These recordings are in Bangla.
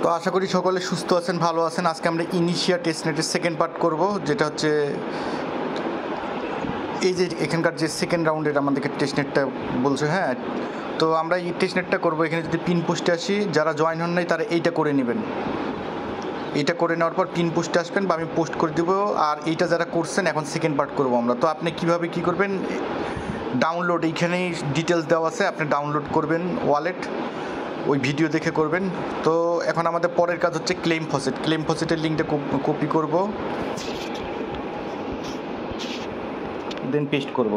তো আশা করি সকলে সুস্থ আছেন, ভালো আছেন। আজকে আমরা ইনিশিয়া টেস্টনেটের সেকেন্ড পার্ট করব, যেটা হচ্ছে এই যে এখানকার যে সেকেন্ড রাউন্ডের আমাদেরকে টেস্টনেটটা বলছে। হ্যাঁ, তো আমরা এই টেস্টনেটটা করবো। এখানে যদি পিন পোস্টে আসি, যারা জয়েন হন নাই তারা এইটা করে নেবেন। এইটা করে নেওয়ার পর পিন পোস্টে আসবেন বা আমি পোস্ট করে দেবো। আর এইটা যারা করছেন, এখন সেকেন্ড পার্ট করবো আমরা। তো আপনি কীভাবে কী করবেন, ডাউনলোড এইখানেই ডিটেলস দেওয়া আছে, আপনি ডাউনলোড করবেন ওয়ালেট, ওই ভিডিও দেখে করবেন। তো এখন আমাদের পরের কাজ হচ্ছে ক্লেম ফসেট। ক্লেম ফসেটের লিঙ্কটা কপি করব, দেন পেস্ট করব।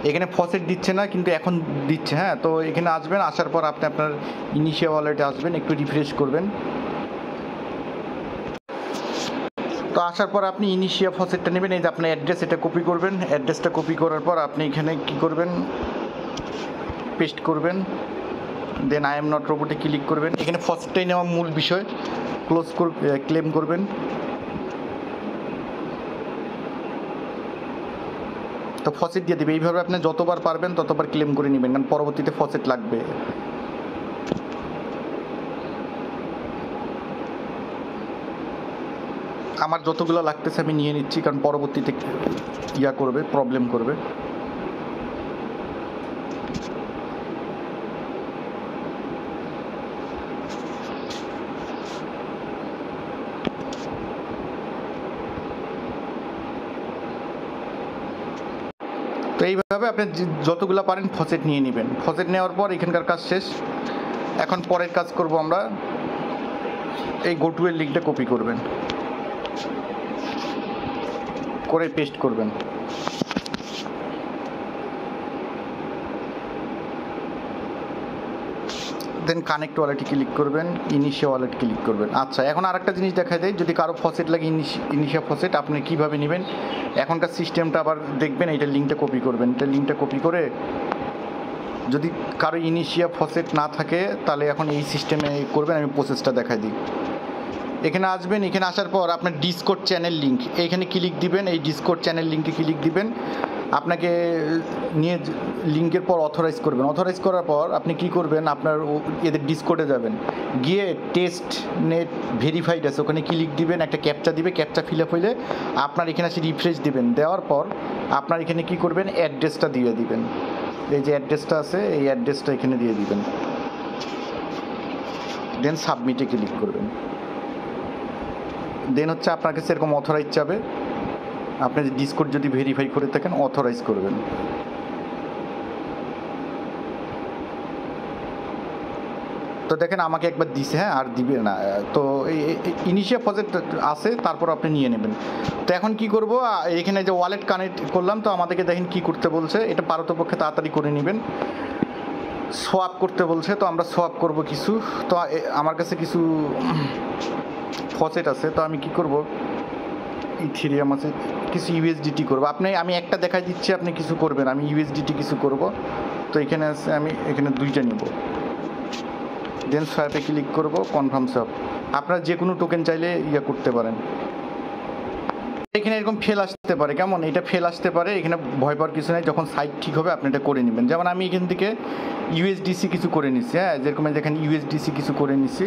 এখানে ফসেট দিচ্ছে না, কিন্তু এখন দিচ্ছে। হ্যাঁ, তো এখানে আসবেন, আসার পর আপনি আপনার ইনিশিয়া ওয়ালেটে আসবেন, একটু রিফ্রেশ করবেন। তো আসার পর আপনি ইনিশিয়া ফসেটটা নেবেন। এই যে আপনার অ্যাড্রেস, এটা কপি করবেন। অ্যাড্রেসটা কপি করার পর আপনি এখানে কী করবেন, পেস্ট করবেন, দেন আই এম নট রোবটে ক্লিক করবেন। এখানে ফসেটটাই নেওয়া মূল বিষয়। ক্লোজ ক্লেম করবেন। তো ফসেট দিয়ে দেবে। এইভাবে আপনি যতবার পারবেন ততবার ক্লেম করে নেবেন, কারণ পরবর্তীতে ফসেট লাগবে। আমার যতগুলো লাগতেছে আমি নিয়ে নিচ্ছি, কারণ পরবর্তীতে করবে, প্রবলেম করবে। তো এইভাবে আপনি যতগুলো পারেন ফসেট নিয়ে নেবেন। ফসেট নেওয়ার পর এখানকার কাজ শেষ। এখন পরের কাজ করব আমরা। এই গো টু এর লিঙ্কটা কপি করবেন, করে পেস্ট করবেন। দেন কানেক্ট ওয়ালেটে ক্লিক করবেন, ইনিশিয়া ওয়ালেট ক্লিক করবেন। আচ্ছা, এখন আরেকটা জিনিস দেখা যায়, যদি কারো ফসেট লাগে ইনিশিয়া ফসেট, আপনি কীভাবে নেবেন এখনকার সিস্টেমটা আবার দেখবেন। এইটার লিঙ্কটা কপি করবেন। এটা লিঙ্কটা কপি করে, যদি কারো ইনিশিয়া ফসেট না থাকে তাহলে এখন এই সিস্টেমে করবেন। আমি প্রসেসটা দেখাই দিই। এখানে আসবেন, এখানে আসার পর আপনার ডিসকর্ড চ্যানেল লিঙ্ক এইখানে ক্লিক দিবেন। এই ডিসকর্ড চ্যানেল লিঙ্কে ক্লিক দিবেন। আপনাকে নিয়ে লিঙ্কের পর অথরাইজ করবেন। অথরাইজ করার পর আপনি কি করবেন, আপনার এদের ডিসকর্ডে যাবেন, গিয়ে টেস্ট নেট ভেরিফাইড আছে ওখানে ক্লিক দিবেন। একটা ক্যাপচা দিবে, ক্যাপচা ফিল আপ হইলে আপনার এখানে এসে রিফ্রেশ দিবেন। দেওয়ার পর আপনার এখানে কি করবেন, অ্যাড্রেসটা দিয়ে দিবেন। এই যে অ্যাড্রেসটা আছে, এই অ্যাড্রেসটা এখানে দিয়ে দিবেন। দেন সাবমিটে ক্লিক করবেন। দেন হচ্ছে আপনার কাছে এরকম অথরাইজ যাবে। আপনি ডিসকর্ড যদি ভেরিফাই করে থাকেন, অথরাইজ করবেন। তো দেখেন আমাকে একবার দিছে, হ্যাঁ, আর দিবে না। তো এই ইনিশিয়া ফসেট আছে, তারপর আপনি নিয়ে নেবেন। তো এখন কি করব, এখানে যে ওয়ালেট কানেক্ট করলাম, তো আমাদেরকে দেখেন কি করতে বলছে। এটা পারতপক্ষে তাড়াতাড়ি করে নেবেন। সোয়াপ করতে বলছে, তো আমরা সোয়াপ করব কিছু। তো আমার কাছে কিছু ফসেট আছে, তো আমি কি করব, ইথেরিয়াম আছে, কিছু ইউএসডিটি করবো। আমি একটা দেখাই দিচ্ছি, আপনি কিছু করবেন। আমি ইউএসডিটি কিছু করব। তো এখানে আছে, আমি এখানে দুইটা নিব। দেন সোয়াপে ক্লিক করব, কনফার্ম সোয়াপ। আপনারা যে কোনো টোকেন চাইলে করতে পারেন। এখানে এরকম ফেল আসতে পারে, কেমন এটা ফেল আসতে পারে। এখানে ভয় পাওয়ার কিছু নেই, যখন সাইট ঠিক হবে আপনি এটা করে নেবেন। যেমন আমি এখান থেকে ইউএসডিসি কিছু করে নিচ্ছি। হ্যাঁ, যেরকম দেখেন ইউএসডিসি কিছু করে নিচ্ছি।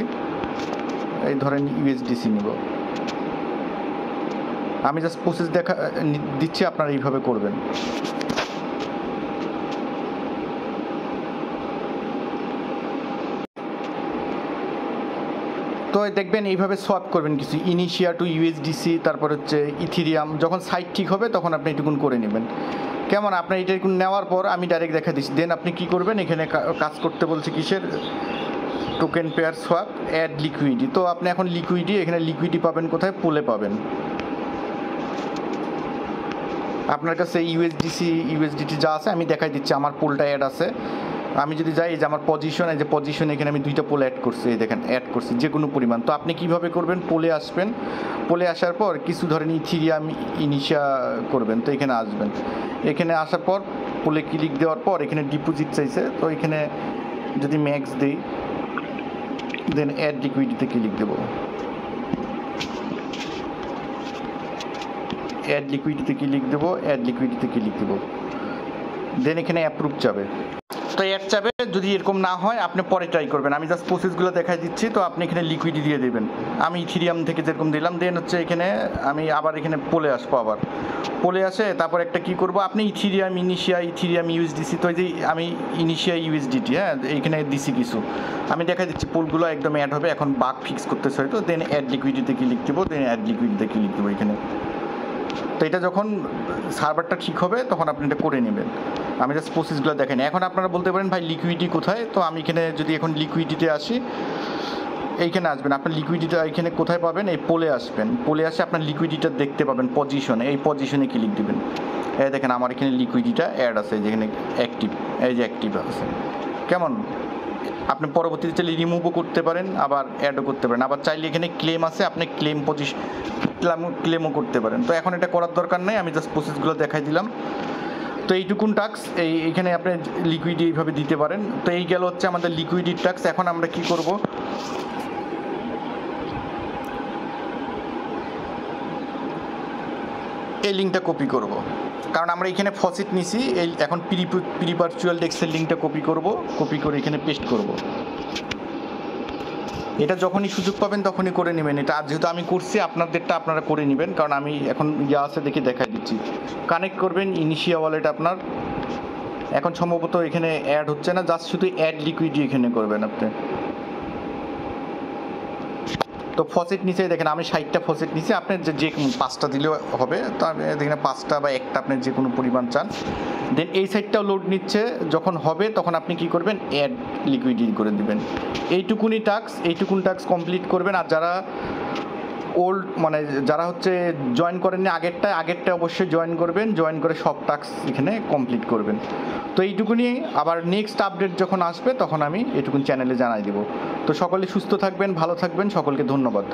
এই ধরেন ইউএসডিসি নিব। আমি জাস্ট প্রসেস দিচ্ছি, আপনারা এইভাবে করবেন। তো দেখবেন এইভাবে সোয়াপ করবেন কিছু, ইনিশিয়া টু ইউএসডিসি, তারপর হচ্ছে ইথেরিয়াম। যখন সাইট ঠিক হবে তখন আপনি এটুকুন করে নেবেন। কেমন, আপনার এটা নেওয়ার পর আমি ডাইরেক্ট দেখা দিচ্ছি। দেন আপনি কি করবেন, এখানে কাজ করতে বলছে কিসের, টোকেন পেয়ার সোয়াপ, অ্যাড লিকুইডি। তো আপনি এখন লিকুইডি, এখানে লিকুইডি পাবেন কোথায়, পুলে পাবেন। আপনার কাছে ইউএসডিটি যা আছে আমি দেখাই দিচ্ছি। আমার পুলটা অ্যাড আছে। আমি যদি যাই, এই যে আমার পজিশন, এই যে পজিশন, এখানে আমি দুইটা পোল অ্যাড করছি। এই দেখেন অ্যাড করছি যে কোনো পরিমাণ। তো আপনি কিভাবে করবেন, পোলে আসবেন। পোলে আসার পর কিছু ধরেন ইথেরিয়াম ইনিশিয়া করবেন। তো এখানে আসবেন, এখানে আসার পর পোলে ক্লিক দেওয়ার পর এখানে ডিপোজিট চাইছে। তো এখানে যদি ম্যাক্স দিই, দেন অ্যাড লিকুইডিতে ক্লিক দেবো। অ্যাড লিকুইডিতে ক্লিক দেবো, অ্যাড লিকুইডিতে ক্লিক দেবো। দেন এখানে অ্যাপ্রুভ যাবে। তো অ্যাড চাবে, যদি এরকম না হয় আপনি পরে ট্রাই করবেন। আমি জাস্ট প্রসেসগুলো দেখাই দিচ্ছি। তো আপনি এখানে লিকুইডি দিয়ে দেবেন, আমি ইথিরিয়াম থেকে যেরকম দিলাম। দেন হচ্ছে এখানে আমি আবার এখানে পোলে আসবো, আবার পোলে আসে তারপর একটা কি করব, আপনি ইথিরিয়াম ইনিশিয়া, ইথিরিয়াম ইউএসডিসি, তো এই যে আমি ইনিশিয়া ইউএসডিটি, হ্যাঁ এইখানে দিছি কিছু, আমি দেখাই দিচ্ছি পোলগুলো একদম অ্যাড হবে। এখন বাগ ফিক্স করতেছে হয়তো, দেন অ্যাড লিকুইডিতে ক্লিক দেবো, দেন অ্যাড লিকুইডিতে ক্লিক দেবো এখানে। তো এটা যখন সার্ভারটা ঠিক হবে তখন আপনি এটা করে নেবেন। আমি জাস্ট প্রসেসগুলো দেখেন। এখন আপনারা বলতে পারেন ভাই লিকুইডিটি কোথায়, তো আমি এখানে যদি এখন লিকুইডিতে আসি, এইখানে আসবেন, আপনার লিকুইডিটা এখানে কোথায় পাবেন, এই পোলে আসবেন, পোলে আসে আপনার লিকুইডিটা দেখতে পাবেন পজিশনে, এই পজিশনে ক্লিক দিবেন। এই দেখেন আমার এখানে লিকুইডিটা অ্যাড আছে, যেখানে অ্যাক্টিভ, এই যে অ্যাক্টিভ আছে। কেমন, আপনি পরবর্তীতে চাইলে রিমুভও করতে পারেন, আবার অ্যাডও করতে পারেন, আবার চাইলে এখানে ক্লেম আছে, আপনি ক্লেমও করতে পারেন। তো এখন এটা করার দরকার নেই, আমি জাস্ট প্রসেসগুলো দেখাই দিলাম। তো এইটুকুন টাস্ক এইখানে আপনি লিকুইডি এইভাবে দিতে পারেন। তো এই গেল হচ্ছে আমাদের লিকুইডির টাস্ক। এখন আমরা কি করব, এই লিঙ্কটা কপি করব, কারণ আমরা এখানে ফসিট নিছি। এই এখন প্রি ভার্চুয়াল ডেস্কের লিঙ্কটা কপি করব, কপি করে এখানে পেস্ট করব। এটা যখনই সুযোগ পাবেন তখনই করে নেবেন এটা। আর যেহেতু আমি করছি, আপনাদেরটা আপনারা করে নেবেন, কারণ আমি এখন যা আছে দেখে দেখাই দিচ্ছি। কানেক্ট করবেন ইনিশিয়া ওয়ালেট আপনার। এখন সম্ভবত এখানে অ্যাড হচ্ছে না, জাস্ট শুধু অ্যাড লিকুইডি এখানে করবেন আপনি। তো ফসেট নিচে দেখেন আমি 60টা ফসেট নিচে, আপনার যে 5টা দিলেও হবে। তো আমি এখানে 5টা বা একটা আপনি যে কোনো পরিমাণ চান। দেন এই সাইডটাও লোড নিচ্ছে, যখন হবে তখন আপনি কি করবেন, অ্যাড লিকুইডি করে দিবেন। এইটুকুনি টাস্ক কমপ্লিট করবেন। আর যারা ওল্ড মানে যারা হচ্ছে জয়েন করেননি আগেরটা অবশ্যই জয়েন করবেন, জয়েন করে সব টাস্ক এখানে কমপ্লিট করবেন। তো এইটুকুনি, আবার নেক্সট আপডেট যখন আসবে তখন আমি এইটুকুন চ্যানেলে জানাই দেবো। তো সকলে সুস্থ থাকবেন, ভালো থাকবেন, সকলকে ধন্যবাদ।